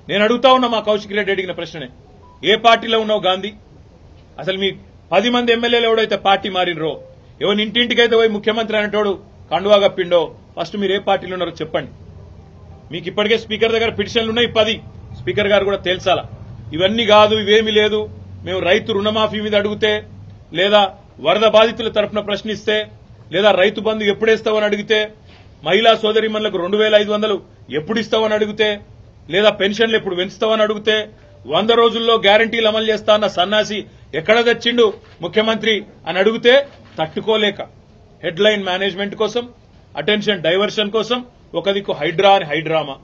నేను అడుగుతా ఉన్నా మా కౌశిక్ రెడ్డి అడిగిన ప్రశ్ననే, ఏ పార్టీలో ఉన్నావు గాంధీ? అసలు మీ 10 మంది ఎమ్మెల్యేలు ఎవడైతే పార్టీ మారినరో, ఎవరి ఇంటింటికైతే పోయి ముఖ్యమంత్రి అనేటోడు కండువా కప్పిండో, ఫస్ట్ మీరు ఏ పార్టీలో ఉన్నారో చెప్పండి. మీకు ఇప్పటికే స్పీకర్ దగ్గర పిటిషన్లు ఉన్నాయి 10. స్పీకర్ గారు కూడా తేల్చాలా. ఇవన్నీ కాదు, ఇవేమీ లేదు, మేము రైతు రుణమాఫీ మీద అడిగితే, లేదా వరద బాధితుల తరఫున ప్రశ్నిస్తే, లేదా రైతు బంధు ఎప్పుడేస్తావని అడిగితే, మహిళా సోదరిమణులకు 2500 ఎప్పుడు ఇస్తావని అడిగితే, లేదా పెన్షన్లు ఎప్పుడు పెంచుతావని అడిగితే, 100 రోజుల్లో గ్యారంటీలు అమలు చేస్తా అన్న సన్నాసి ఎక్కడ తెచ్చిండు ముఖ్యమంత్రి అని అడిగితే తట్టుకోలేక హెడ్లైన్ మేనేజ్మెంట్ కోసం, అటెన్షన్ డైవర్షన్ కోసం ఒక దిక్కు హైడ్రా అని హైడ్రామా,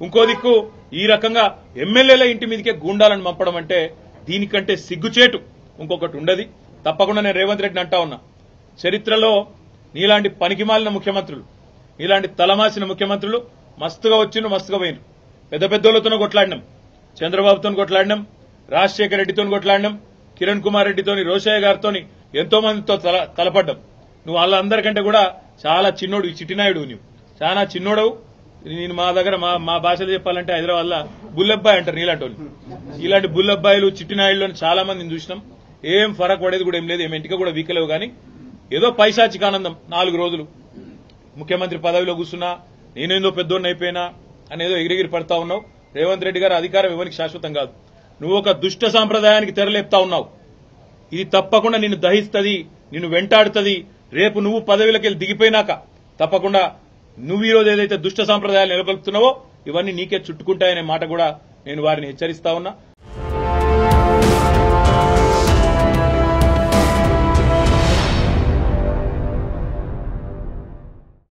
ఇంకో దిక్కు ఈ రకంగా ఎమ్మెల్యేల ఇంటి మీదకే గూండాలను పంపడం అంటే దీనికంటే సిగ్గుచేటు ఇంకొకటి ఉండదు. తప్పకుండా నేను రేవంత్ రెడ్డిని అంటా ఉన్నా, చరిత్రలో నీలాంటి పనికిమాలిన ముఖ్యమంత్రులు, నీలాంటి తలమాసిన ముఖ్యమంత్రులు మస్తుగా వచ్చిండ్రు, మస్తుగా పోయినరు. పెద్ద పెద్దోళ్లతోనూ కొట్లాడినాం, చంద్రబాబుతో కొట్లాడినాం, రాజశేఖర రెడ్డితో కొట్లాడినాం, కిరణ్ కుమార్ రెడ్డితోని, రోషయ్య గారితో ఎంతో మందితో తలపడ్డాం. నువ్వు వాళ్ళందరికంటే కూడా చాలా చిన్నోడు, చిట్టినాయుడు, నువ్వు చాలా చిన్నోడవు. నేను మా దగ్గర మా భాషలో చెప్పాలంటే హైదరాబాద్ లో బుల్లబ్బాయి అంటారు నీలాంటి వాళ్ళు. ఇలాంటి బుల్లబ్బాయిలు చిట్టినాయుళ్ళు చాలా మందిని చూసినాం. ఏం ఫరక్ పడేది కూడా ఏం లేదు, ఏం ఇంటికి కూడా వీకలేవు. కానీ ఏదో పైశాచిక ఆనందం, 4 రోజులు ముఖ్యమంత్రి పదవిలో కూర్చున్నా, నేనేందో పెద్దోడిని అయిపోయినా అనేదో ఎగిరిగిరి పడతా ఉన్నావు. రేవంత్ రెడ్డి గారు అధికారం ఎవరికి శాశ్వతం కాదు. నువ్వు ఒక దుష్ట సాంప్రదాయానికి తెరలేపుతా ఉన్నావు. ఇది తప్పకుండా నిన్ను దహిస్తుంది, నిన్ను వెంటాడుతుంది. రేపు నువ్వు పదవిలోకి వెళ్ళి దిగిపోయినాక తప్పకుండా నువ్వు ఈరోజు ఏదైతే దుష్ట సాంప్రదాయాలు నెలకొల్పుతున్నావో ఇవన్నీ నీకే చుట్టుకుంటాయనే మాట కూడా నేను వారిని హెచ్చరిస్తా ఉన్నా.